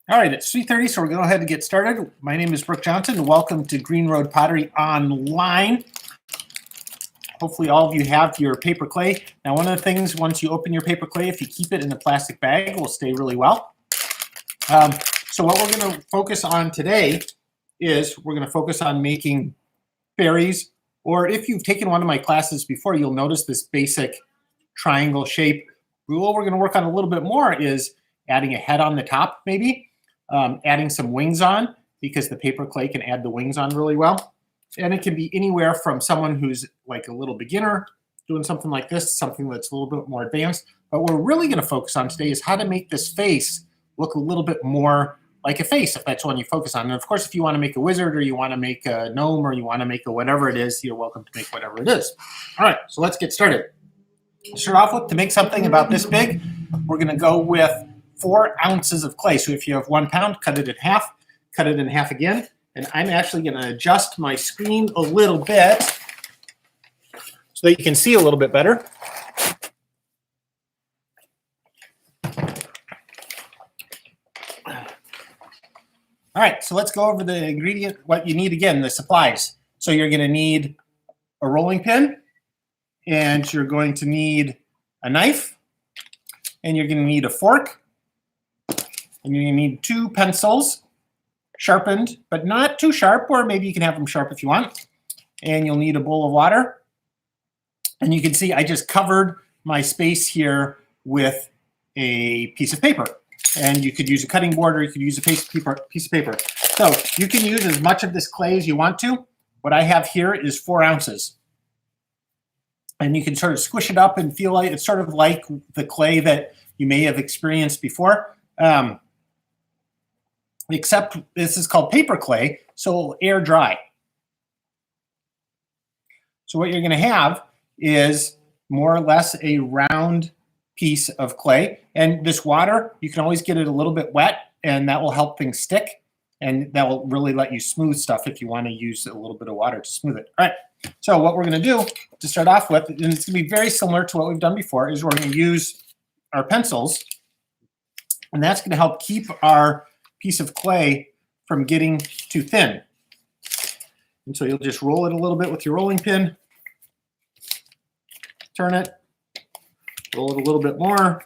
All right, it's 3:30, so we're going to go ahead and get started. My name is Brooke Johnson, and welcome to Green Road Pottery Online. Hopefully all of you have your paper clay. Now, one of the things, once you open your paper clay, if you keep it in a plastic bag, it will stay really well. So what we're going to focus on today is we're going to focus on making fairies, or if you've taken one of my classes before, you'll notice this basic triangle shape. What we're going to work on a little bit more is adding a head on the top, maybe. Adding some wings on, because the paper clay can add the wings on really well. And it can be anywhere from someone who's like a little beginner doing something like this, something that's a little bit more advanced. But what we're really going to focus on today is how to make this face look a little bit more like a face, if that's one you focus on. And of course, if you want to make a wizard, or you want to make a gnome, or you want to make a whatever it is, you're welcome to make whatever it is. All right, so let's get started. To start off with, to make something about this big, we're going to go with 4 ounces of clay. So if you have 1 pound, cut it in half again. And I'm actually going to adjust my screen a little bit so that you can see a little bit better. All right, so let's go over the ingredient, what you need again, the supplies. So you're going to need a rolling pin, and you're going to need a knife, and you're going to need a fork, and you're going to need 2 pencils, sharpened, but not too sharp, or maybe you can have them sharp if you want. And you'll need a bowl of water. And you can see I just covered my space here with a piece of paper. And you could use a cutting board, or you could use a piece of paper. So you can use as much of this clay as you want to. What I have here is 4 ounces. And you can sort of squish it up and feel like it's sort of like the clay that you may have experienced before. Except this is called paper clay, so it'll air dry. So what you're going to have is more or less a round piece of clay. And this water, you can always get it a little bit wet, and that will help things stick. And that will really let you smooth stuff if you want to use a little bit of water to smooth it. All right, so what we're going to do to start off with, and it's going to be very similar to what we've done before, is we're going to use our pencils. And that's going to help keep our piece of clay from getting too thin. And so you'll just roll it a little bit with your rolling pin, turn it, roll it a little bit more,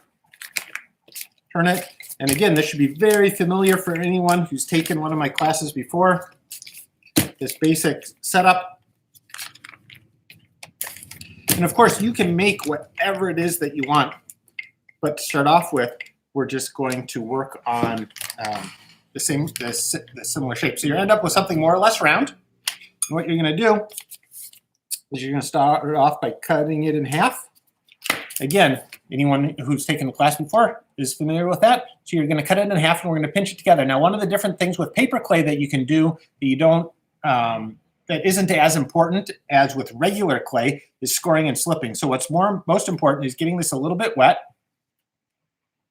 turn it. And again, this should be very familiar for anyone who's taken one of my classes before, this basic setup. And of course, you can make whatever it is that you want. But to start off with, we're just going to work on the similar shape. So you end up with something more or less round. And what you're going to do is you're going to start off by cutting it in half. Again, anyone who's taken the class before is familiar with that. So you're going to cut it in half, and we're going to pinch it together. Now, one of the different things with paper clay that you can do that you don't, that isn't as important as with regular clay is scoring and slipping. So what's most important is getting this a little bit wet.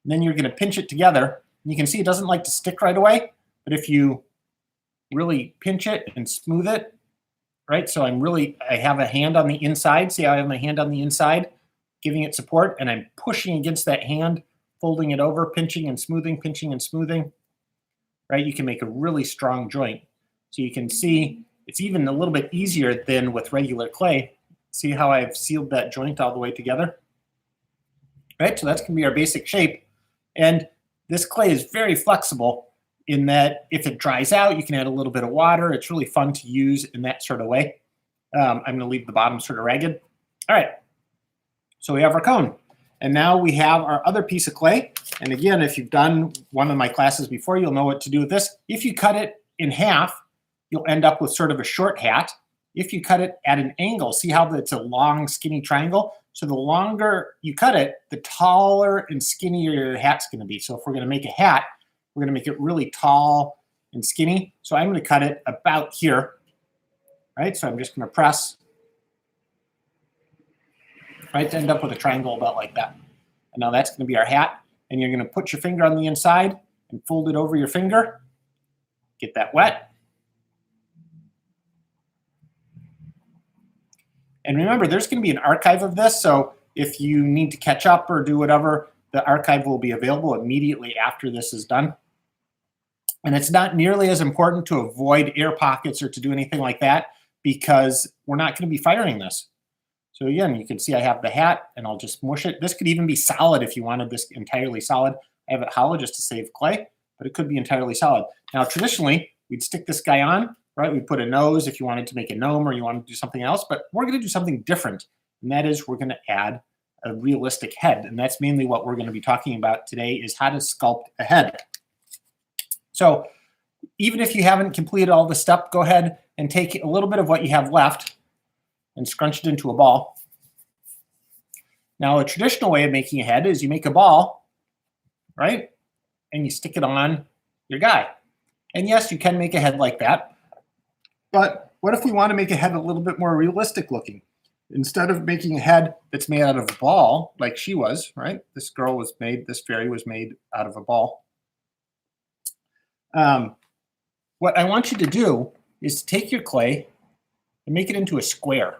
And then you're going to pinch it together. And you can see it doesn't like to stick right away, but if you really pinch it and smooth it, right? So I have a hand on the inside. See how I have my hand on the inside, giving it support, and I'm pushing against that hand, folding it over, pinching and smoothing, right? You can make a really strong joint. So you can see it's even a little bit easier than with regular clay. See how I've sealed that joint all the way together? Right, so that's going to be our basic shape. And this clay is very flexible in that if it dries out, you can add a little bit of water. It's really fun to use in that sort of way. I'm going to leave the bottom sort of ragged. All right, so we have our cone. And now we have our other piece of clay. And again, if you've done one of my classes before, you'll know what to do with this. If you cut it in half, you'll end up with sort of a short hat. If you cut it at an angle, see how it's a long, skinny triangle? So the longer you cut it, the taller and skinnier your hat's going to be. So if we're going to make a hat, we're going to make it really tall and skinny. So I'm going to cut it about here, right? So I'm just going to press, right, to end up with a triangle about like that. And now that's going to be our hat. And you're going to put your finger on the inside and fold it over your finger. Get that wet. And remember, there's going to be an archive of this, so if you need to catch up or do whatever, the archive will be available immediately after this is done. And it's not nearly as important to avoid air pockets or to do anything like that because we're not going to be firing this. So again, you can see I have the hat and I'll just mush it. This could even be solid if you wanted this entirely solid. I have it hollow just to save clay, but it could be entirely solid. Now, traditionally, we'd stick this guy on, right? We'd put a nose if you wanted to make a gnome or you wanted to do something else, but we're going to do something different. And that is we're going to add a realistic head. And that's mainly what we're going to be talking about today is how to sculpt a head. So even if you haven't completed all the step, go ahead and take a little bit of what you have left and scrunch it into a ball. Now, a traditional way of making a head is you make a ball, right? And you stick it on your guy. And yes, you can make a head like that. But what if we want to make a head a little bit more realistic looking? Instead of making a head that's made out of a ball, like she was, right? This girl was made, this fairy was made out of a ball. What I want you to do is take your clay and make it into a square.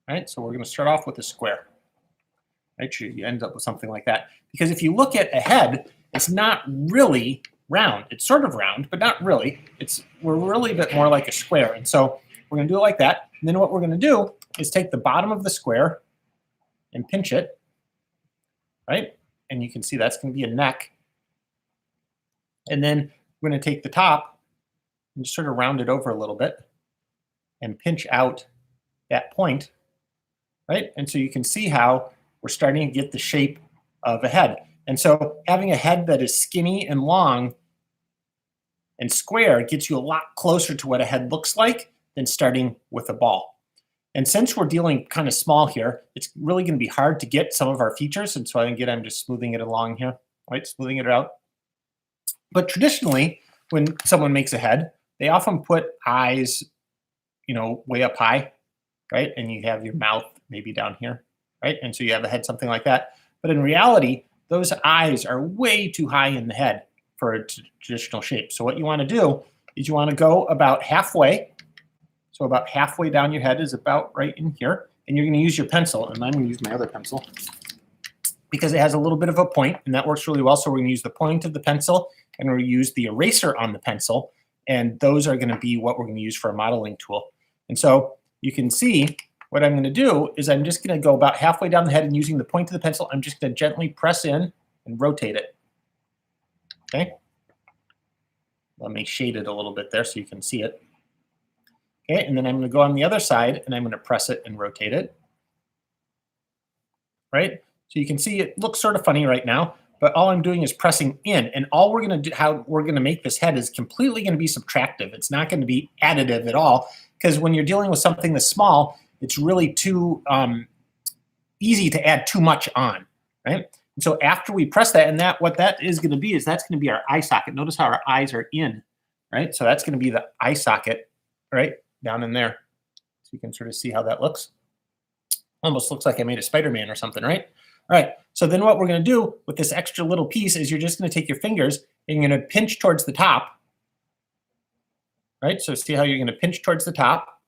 Right? So we're going to start off with a square. Right? You end up with something like that. Because if you look at a head, it's not really round. It's sort of round, but not really. We're really a bit more like a square. And so we're going to do it like that. And then what we're going to do is take the bottom of the square and pinch it. Right? And you can see that's going to be a neck. And then we're going to take the top and just sort of round it over a little bit and pinch out that point. Right? And so you can see how we're starting to get the shape of a head. And so having a head that is skinny and long and square gets you a lot closer to what a head looks like than starting with a ball. And since we're dealing kind of small here, it's really going to be hard to get some of our features. And so again, I'm just smoothing it along here, right? Smoothing it out. But traditionally, when someone makes a head, they often put eyes, way up high, right? And you have your mouth maybe down here, right? And so you have a head something like that. But in reality, those eyes are way too high in the head for a traditional shape. So what you want to do is you want to go about halfway. So about halfway down your head is about right in here. And you're going to use your pencil. And I'm going to use my other pencil because it has a little bit of a point, and that works really well. So we're going to use the point of the pencil, and we're going to use the eraser on the pencil. And those are going to be what we're going to use for a modeling tool. And so you can see what I'm going to do is I'm just going to go about halfway down the head, and using the point of the pencil, I'm just going to gently press in and rotate it. Okay? Let me shade it a little bit there so you can see it. Okay, and then I'm going to go on the other side, and I'm going to press it and rotate it. Right? So you can see it looks sort of funny right now, but all I'm doing is pressing in. And all we're going to do, how we're going to make this head is completely going to be subtractive. It's not going to be additive at all, because when you're dealing with something that's small, it's really too easy to add too much on, right? And so after we press that, and what that is going to be is that's going to be our eye socket. Notice how our eyes are in, right? So that's going to be the eye socket, right, down in there. So you can sort of see how that looks. Almost looks like I made a Spider-Man or something, right? All right, so then what we're going to do with this extra little piece is you're just going to take your fingers and you're going to pinch towards the top, right? So see how you're going to pinch towards the top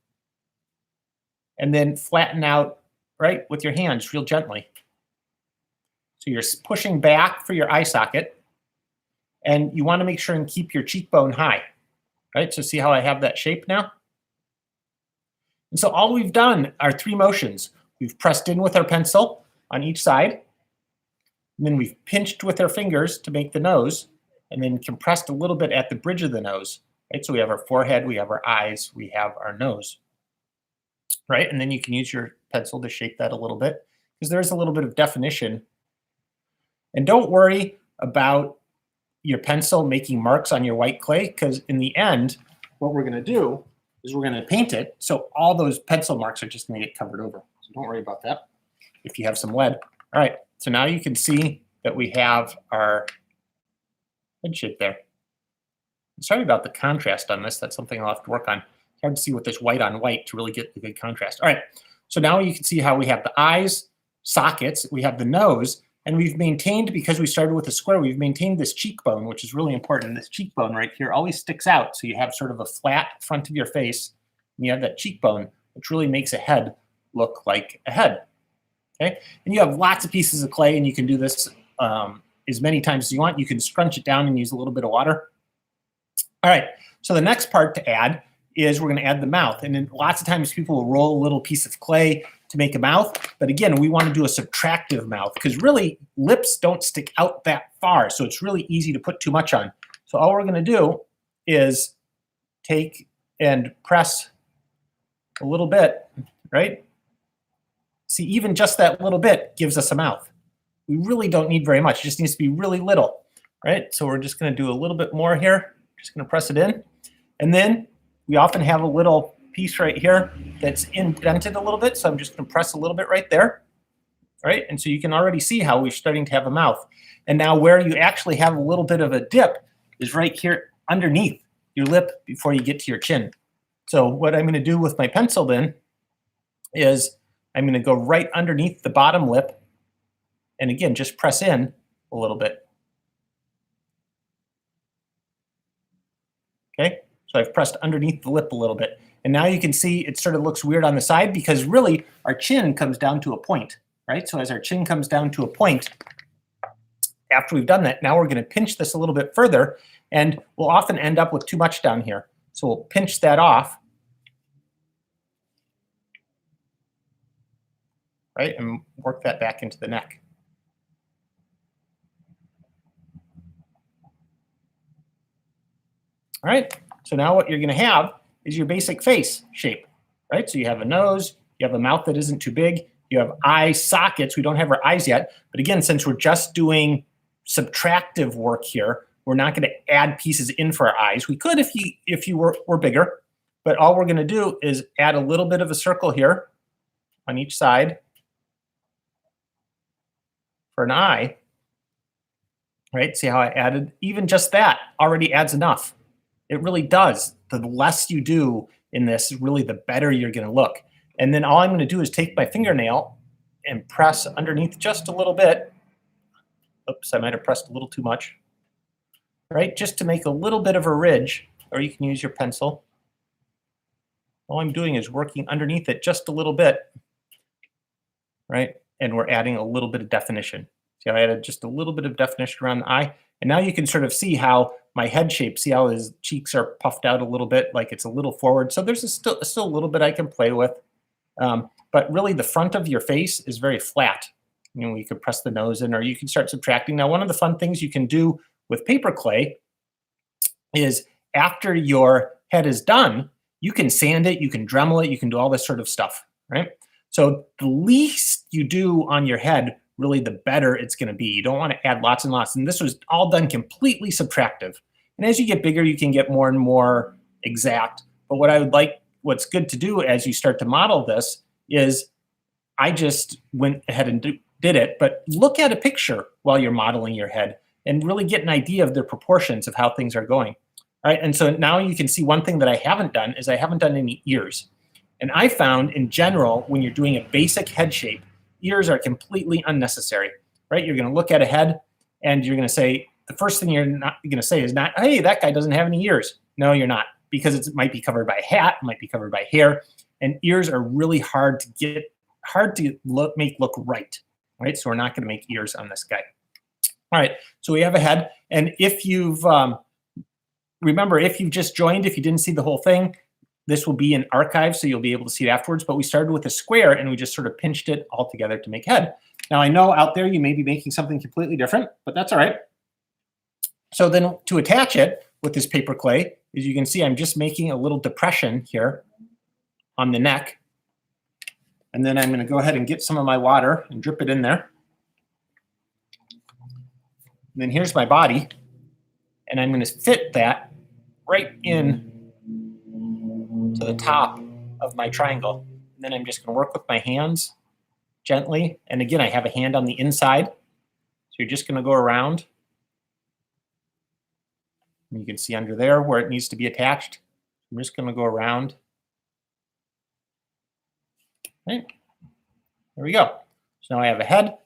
and then flatten out, right, with your hands real gently. So you're pushing back for your eye socket, and you want to make sure and keep your cheekbone high, right? So see how I have that shape now? And so all we've done are 3 motions. We've pressed in with our pencil on each side, and then we've pinched with our fingers to make the nose, and then compressed a little bit at the bridge of the nose, right? So we have our forehead, we have our eyes, we have our nose, right? And then you can use your pencil to shape that a little bit, because there's a little bit of definition. And don't worry about your pencil making marks on your white clay, because in the end, what we're going to do is we're going to paint it, so all those pencil marks are just going to get covered over. So don't worry about that if you have some lead. All right, so now you can see that we have our head shape there. Sorry about the contrast on this. That's something I'll have to work on. It's hard to see with this white on white to really get the good contrast. All right, so now you can see how we have the eyes, sockets, we have the nose, and we've maintained, because we started with a square, we've maintained this cheekbone, which is really important. This cheekbone right here always sticks out, so you have sort of a flat front of your face, and you have that cheekbone, which really makes a head look like a head. Okay, and you have lots of pieces of clay, and you can do this as many times as you want. You can scrunch it down and use a little bit of water. All right, so the next part to add is we're going to add the mouth. And then lots of times people will roll a little piece of clay to make a mouth. But again, we want to do a subtractive mouth because really lips don't stick out that far. So it's really easy to put too much on. So all we're going to do is take and press a little bit, right? See, even just that little bit gives us a mouth. We really don't need very much. It just needs to be really little, right? So we're just going to do a little bit more here. Just going to press it in. And then we often have a little piece right here that's indented a little bit. So I'm just going to press a little bit right there, right? And so you can already see how we're starting to have a mouth. And now where you actually have a little bit of a dip is right here underneath your lip before you get to your chin. So what I'm going to do with my pencil then is I'm going to go right underneath the bottom lip and again, just press in a little bit. Okay, so I've pressed underneath the lip a little bit. And now you can see it sort of looks weird on the side because really our chin comes down to a point, right? So as our chin comes down to a point, after we've done that, now we're going to pinch this a little bit further and we'll often end up with too much down here. So we'll pinch that off, right? And work that back into the neck. All right, so now what you're going to have is your basic face shape, right? So you have a nose, you have a mouth that isn't too big, you have eye sockets. We don't have our eyes yet, but again, since we're just doing subtractive work here, we're not going to add pieces in for our eyes. We could if you were bigger, but all we're going to do is add a little bit of a circle here on each side for an eye, right? See how I added? Even just that already adds enough. It really does. The less you do in this, really the better you're going to look. And then all I'm going to do is take my fingernail and press underneath just a little bit. Oops, I might have pressed a little too much. Right, just to make a little bit of a ridge, or you can use your pencil. All I'm doing is working underneath it just a little bit, right? And we're adding a little bit of definition. See how I added just a little bit of definition around the eye? And now you can sort of see how my head shape, see how his cheeks are puffed out a little bit, like it's a little forward. So there's still a little bit I can play with. But really the front of your face is very flat. You know, you could press the nose in or you can start subtracting. Now, one of the fun things you can do with paper clay is after your head is done, you can sand it, you can Dremel it, you can do all this sort of stuff, right? So the least you do on your head, really the better it's going to be. You don't want to add lots and lots. And this was all done completely subtractive. And as you get bigger, you can get more and more exact. But what's good to do as you start to model this is I just went ahead and did it, but look at a picture while you're modeling your head and really get an idea of the proportions of how things are going. All right, and so now you can see one thing that I haven't done is I haven't done any ears. And I found in general, when you're doing a basic head shape, ears are completely unnecessary, right? You're going to look at a head and you're going to say, the first thing you're not going to say is not, hey, that guy doesn't have any ears. No, you're not, because it might be covered by a hat, it might be covered by hair, and ears are really hard to make look right, right? So we're not going to make ears on this guy. All right, so we have a head, and if you've, remember, if you've just joined, if you didn't see the whole thing, this will be in archive, so you'll be able to see it afterwards, but we started with a square, and we just sort of pinched it all together to make head. Now, I know out there you may be making something completely different, but that's all right. So then to attach it with this paper clay, as you can see, I'm just making a little depression here on the neck, and then I'm going to go ahead and get some of my water and drip it in there. And then here's my body, and I'm going to fit that right in to the top of my triangle. And then I'm just going to work with my hands gently. And again, I have a hand on the inside. So you're just going to go around. And you can see under there where it needs to be attached. I'm just going to go around. Right. There we go. So now I have a head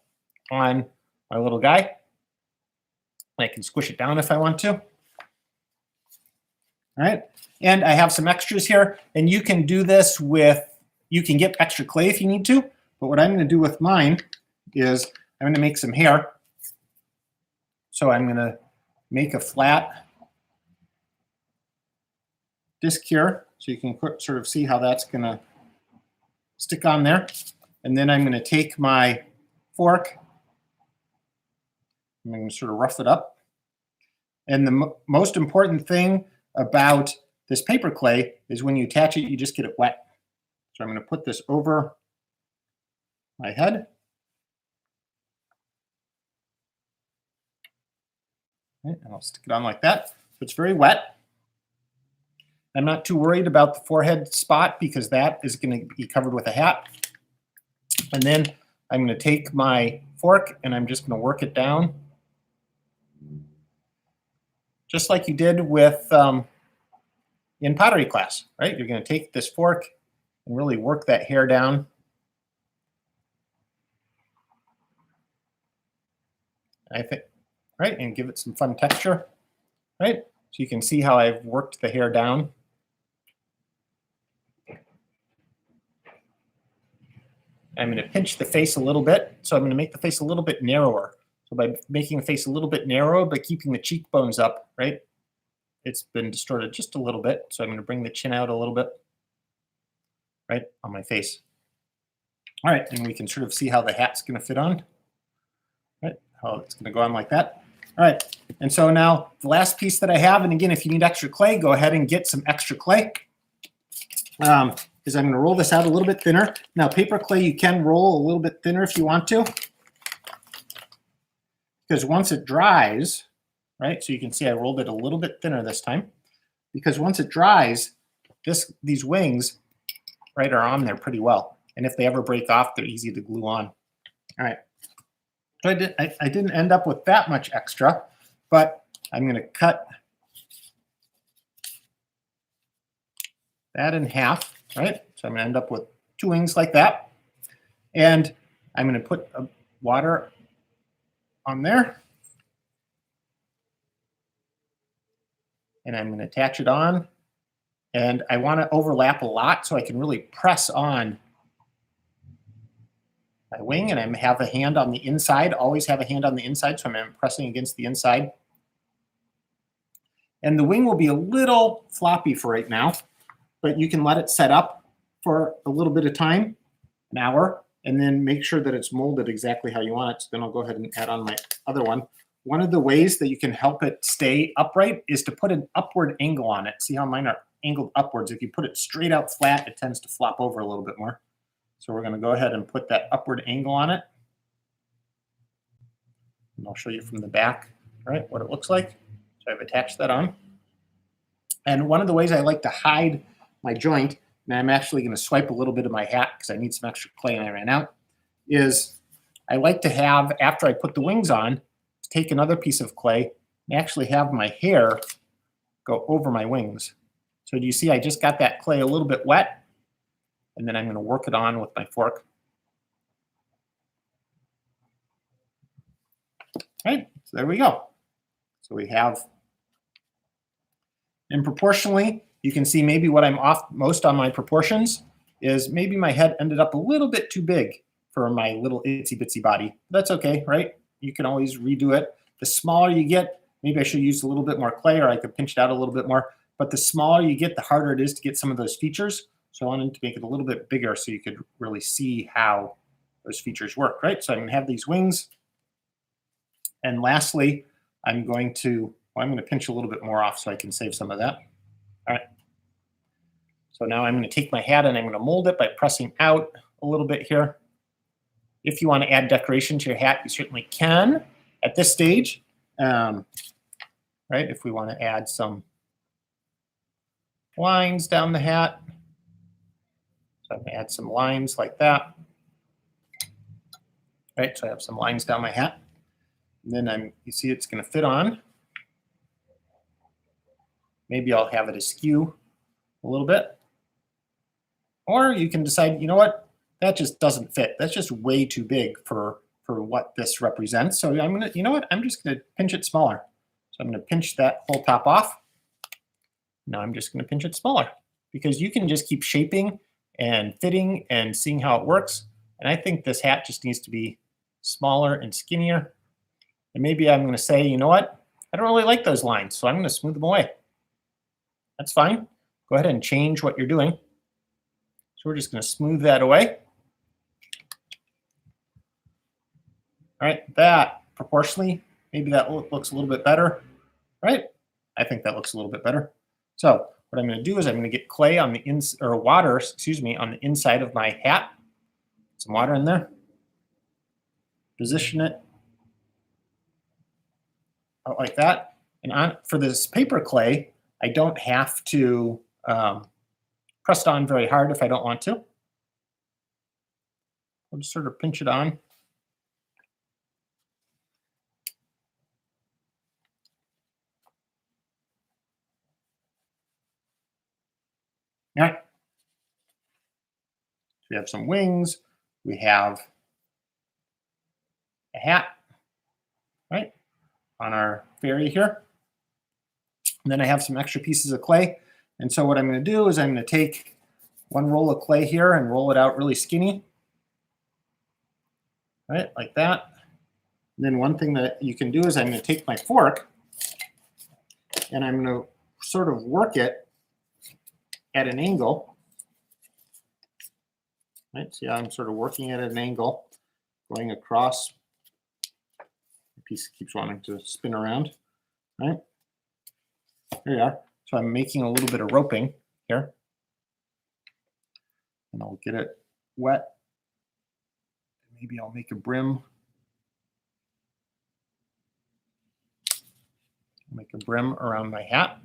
on my little guy. I can squish it down if I want to. All right. And I have some extras here. And you can do this with, you can get extra clay if you need to. But what I'm going to do with mine is I'm going to make some hair. So I'm going to make a flat disc here, so you can sort of see how that's going to stick on there. And then I'm going to take my fork, I'm going to sort of rough it up. And the most important thing about this paper clay is when you attach it, you just get it wet. So I'm going to put this over my head. And I'll stick it on like that. So it's very wet. I'm not too worried about the forehead spot because that is going to be covered with a hat. And then I'm going to take my fork and I'm just going to work it down. Just like you did with in pottery class, right? You're going to take this fork and really work that hair down. I think, right, and give it some fun texture, right? So you can see how I've worked the hair down. I'm going to pinch the face a little bit, so I'm going to make the face a little bit narrower. So by making the face a little bit narrower, but keeping the cheekbones up, right? It's been distorted just a little bit, so I'm going to bring the chin out a little bit, right, on my face. All right, and we can sort of see how the hat's going to fit on, right? How it's going to go on like that. All right, and so now the last piece that I have, and again, if you need extra clay, go ahead and get some extra clay. Is I'm going to roll this out a little bit thinner. Now, paper clay, you can roll a little bit thinner if you want to, because once it dries, right, so you can see I rolled it a little bit thinner this time, because once it dries, these wings, right, are on there pretty well. And if they ever break off, they're easy to glue on. All right. So I didn't end up with that much extra, but I'm going to cut that in half, right? So I'm going to end up with 2 wings like that. And I'm going to put water on there. And I'm going to attach it on. And I want to overlap a lot so I can really press on my wing, and I have a hand on the inside, always have a hand on the inside, so I'm pressing against the inside. And the wing will be a little floppy for right now, but you can let it set up for a little bit of time, an hour, and then make sure that it's molded exactly how you want it. So then I'll go ahead and add on my other one. One of the ways that you can help it stay upright is to put an upward angle on it. See how mine are angled upwards? If you put it straight out flat, it tends to flop over a little bit more. So we're going to go ahead and put that upward angle on it. And I'll show you from the back, all right, what it looks like. So I've attached that on. And one of the ways I like to hide my joint, and I'm actually going to swipe a little bit of my hat because I need some extra clay and I ran out, is I like to have, after I put the wings on, take another piece of clay and actually have my hair go over my wings. So do you see I just got that clay a little bit wet? And then I'm going to work it on with my fork. All right, so there we go. So we have, and proportionally, you can see maybe what I'm off most on my proportions is maybe my head ended up a little bit too big for my little itsy bitsy body. That's okay, right? You can always redo it. The smaller you get, maybe I should use a little bit more clay, or I could pinch it out a little bit more. But the smaller you get, the harder it is to get some of those features. So I wanted to make it a little bit bigger so you could really see how those features work, right? So I'm going to have these wings. And lastly, I'm going to pinch a little bit more off so I can save some of that. All right. So now I'm going to take my hat and I'm going to mold it by pressing out a little bit here. If you want to add decoration to your hat, you certainly can at this stage, right? If we want to add some lines down the hat. So I'm going to add some lines like that. Right, so I have some lines down my hat. And then you see it's going to fit on. Maybe I'll have it askew a little bit. Or you can decide, you know what, that just doesn't fit. That's just way too big for what this represents. So I'm going to, you know what, I'm just going to pinch it smaller. So I'm going to pinch that whole top off. Now I'm just going to pinch it smaller because you can just keep shaping and fitting and seeing how it works. And I think this hat just needs to be smaller and skinnier. And maybe I'm going to say, you know what, I don't really like those lines, so I'm going to smooth them away. That's fine. go ahead and change what you're doing. So we're just going to smooth that away. All right, that proportionally, maybe that looks a little bit better, right? I think that looks a little bit better. So what I'm going to do is I'm going to get clay on the water, excuse me, on the inside of my hat. Some water in there. Position it out like that. And for this paper clay, I don't have to press it on very hard if I don't want to. I'll just sort of pinch it on. Yeah. We have some wings. We have a hat, right, on our fairy here. And then I have some extra pieces of clay. And so what I'm going to do is I'm going to take one roll of clay here and roll it out really skinny, right, like that. And then one thing that you can do is I'm going to take my fork and I'm going to sort of work it at an angle. Right, see how I'm sort of working it at an angle, going across. The piece keeps wanting to spin around, right? There you are. So I'm making a little bit of roping here. And I'll get it wet. Maybe I'll make a brim. Make a brim around my hat.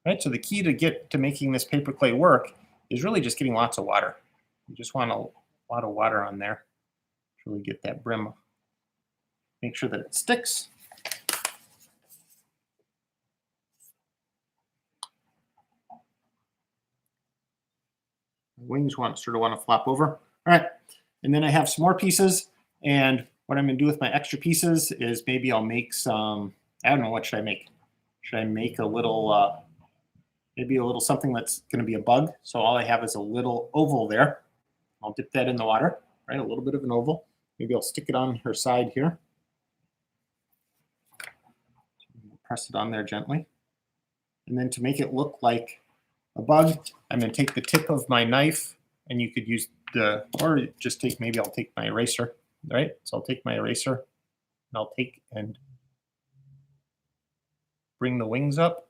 Right, so the key to making this paper clay work is really just getting lots of water. You just want a lot of water on there to really get that brim. Make sure that it sticks. The wings sort of want to flop over. All right, and then I have some more pieces, and what I'm going to do with my extra pieces is maybe I'll make some, I don't know, what should I make? Should I make a little, maybe a little something that's going to be a bug? So all I have is a little oval there. I'll dip that in the water, right? A little bit of an oval. Maybe I'll stick it on her side here. Press it on there gently. And then to make it look like a bug, I'm going to take the tip of my knife, and you could use or just take, maybe I'll take my eraser, right? So I'll take my eraser and I'll take and bring the wings up.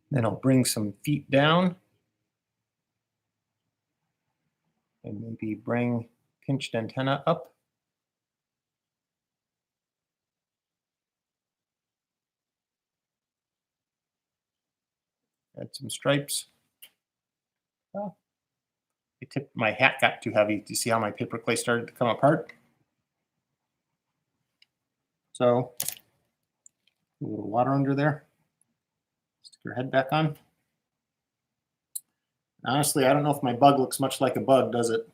Then I'll bring some feet down and maybe bring pinched antenna up. Add some stripes. Oh, my hat got too heavy. Do you see how my paper clay started to come apart? So a little water under there. Stick your head back on. Honestly, I don't know if my bug looks much like a bug, does it?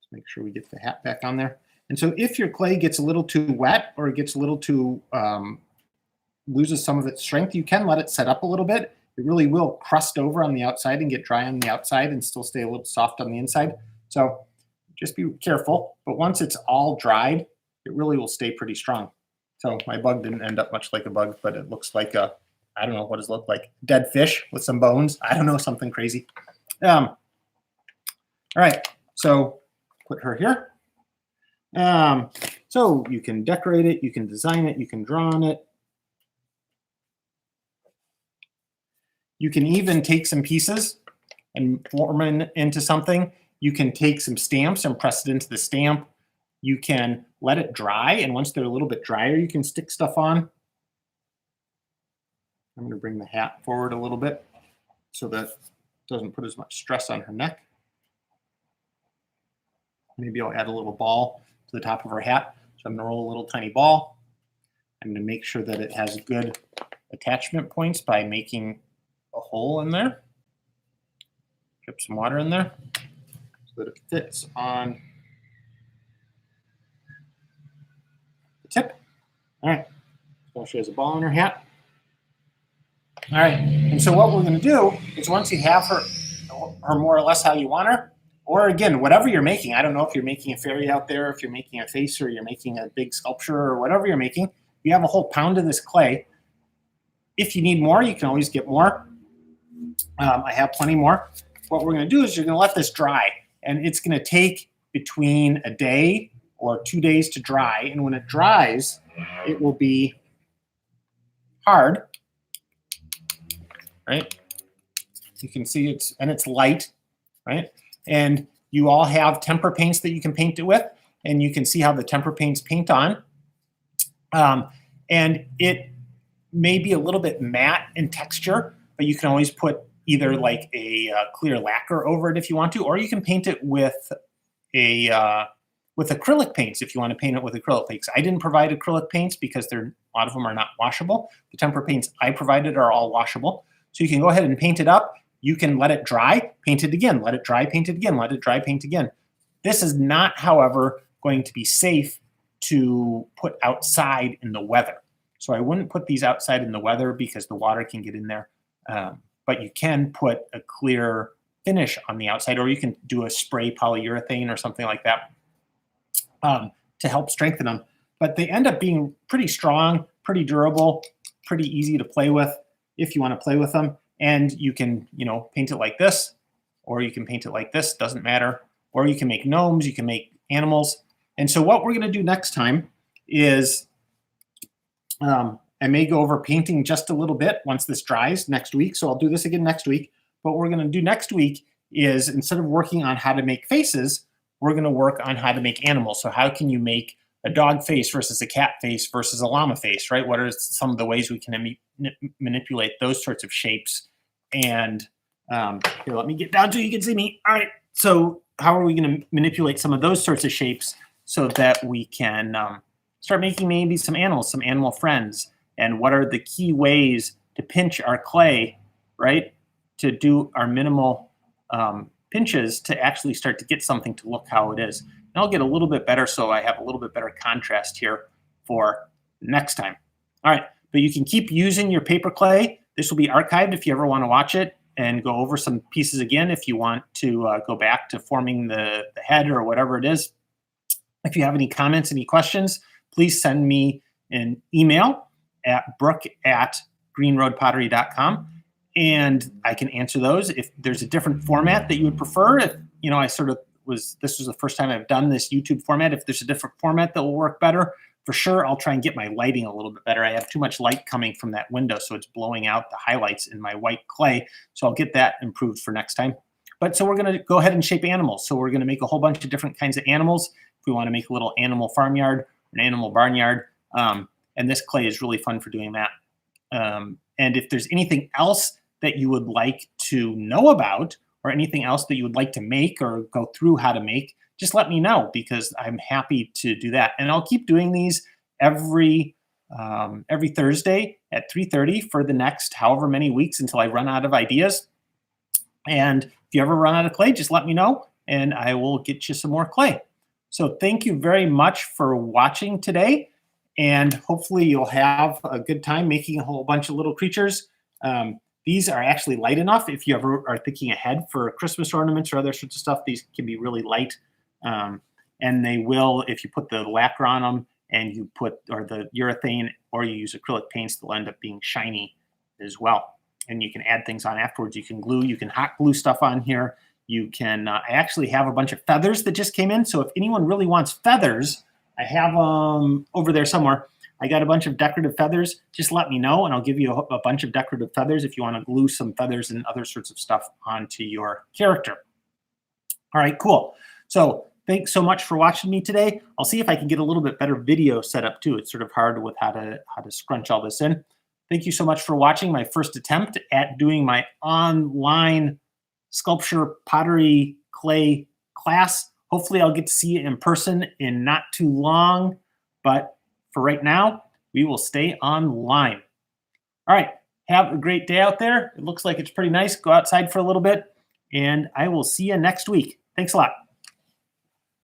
Let's make sure we get the hat back on there. And so if your clay gets a little too wet or it gets a little too, loses some of its strength, you can let it set up a little bit. It really will crust over on the outside and get dry on the outside and still stay a little soft on the inside. So just be careful. But once it's all dried, it really will stay pretty strong. So my bug didn't end up much like a bug, but it looks like a, I don't know what does it look like, dead fish with some bones. I don't know, something crazy. All right, so put her here. So you can decorate it, you can design it, you can draw on it. You can even take some pieces and form it into something. You can take some stamps and press it into the stamp. You can let it dry, and once they're a little bit drier, you can stick stuff on. I'm going to bring the hat forward a little bit so that it doesn't put as much stress on her neck. Maybe I'll add a little ball to the top of her hat. So I'm going to roll a little tiny ball. I'm going to make sure that it has good attachment points by making a hole in there. Drip some water in there so that it fits on the tip. All right, so she has a ball in her hat. All right, and so what we're going to do is once you have her more or less how you want her, or again, whatever you're making. I don't know if you're making a fairy out there, if you're making a face, or you're making a big sculpture, or whatever you're making. You have a whole pound of this clay. If you need more, you can always get more. I have plenty more. What we're going to do is you're going to let this dry, and it's going to take between a day or 2 days to dry. And when it dries, it will be hard, right? You can see it's light, right? And you all have temper paints that you can paint it with, and you can see how the temper paints paint on. And it may be a little bit matte in texture, but you can always put either like a clear lacquer over it if you want to, or you can paint it with acrylic paints if you want to paint it with acrylic paints. I didn't provide acrylic paints because a lot of them are not washable. The temper paints I provided are all washable. So you can go ahead and paint it up. You can let it dry, paint it again, let it dry, paint it again, let it dry, paint again. This is not, however, going to be safe to put outside in the weather. So I wouldn't put these outside in the weather because the water can get in there. But you can put a clear finish on the outside, or you can do a spray polyurethane or something like that to help strengthen them. But they end up being pretty strong, pretty durable, pretty easy to play with if you want to play with them. And you can, paint it like this, or you can paint it like this, doesn't matter. Or you can make gnomes, you can make animals. And so what we're going to do next time is I may go over painting just a little bit once this dries next week. So I'll do this again next week. But what we're going to do next week is, instead of working on how to make faces, we're going to work on how to make animals. So how can you make a dog face versus a cat face versus a llama face, right? What are some of the ways we can manipulate those sorts of shapes? And here, let me get down so you can see me. All right, so how are we going to manipulate some of those sorts of shapes so that we can start making maybe some animals, some animal friends? And what are the key ways to pinch our clay, right? To do our minimal pinches to actually start to get something to look how it is. And I'll get a little bit better, so I have a little bit better contrast here for next time. All right, but you can keep using your paper clay. This will be archived if you ever want to watch it and go over some pieces again if you want to go back to forming the head or whatever it is. If you have any comments, any questions, please send me an email at brooke@greenroadpottery.com, and I can answer those. If there's a different format that you would prefer, if this was the first time I've done this YouTube format. If there's a different format that will work better, for sure, I'll try and get my lighting a little bit better. I have too much light coming from that window, so it's blowing out the highlights in my white clay. So I'll get that improved for next time. But so we're going to go ahead and shape animals. So we're going to make a whole bunch of different kinds of animals. If we want to make a little animal farmyard, an animal barnyard, and this clay is really fun for doing that. And if there's anything else that you would like to know about, or anything else that you would like to make or go through how to make, just let me know, because I'm happy to do that. And I'll keep doing these every Thursday at 3:30 for the next however many weeks until I run out of ideas. And if you ever run out of clay, just let me know and I will get you some more clay. So thank you very much for watching today. And hopefully you'll have a good time making a whole bunch of little creatures. These are actually light enough. If you ever are thinking ahead for Christmas ornaments or other sorts of stuff, these can be really light. And they will, if you put the lacquer on them and you or the urethane, or you use acrylic paints, they'll end up being shiny as well. And you can add things on afterwards. You can glue, you can hot glue stuff on here. You can, I actually have a bunch of feathers that just came in. So if anyone really wants feathers, I have them over there somewhere. I got a bunch of decorative feathers. Just let me know and I'll give you a bunch of decorative feathers if you want to glue some feathers and other sorts of stuff onto your character. All right, cool. So thanks so much for watching me today. I'll see if I can get a little bit better video set up too. It's sort of hard with how to scrunch all this in. Thank you so much for watching my first attempt at doing my online sculpture pottery clay class. Hopefully I'll get to see you in person in not too long, but for right now, we will stay online. All right, have a great day out there. It looks like it's pretty nice. Go outside for a little bit, and I will see you next week. Thanks a lot.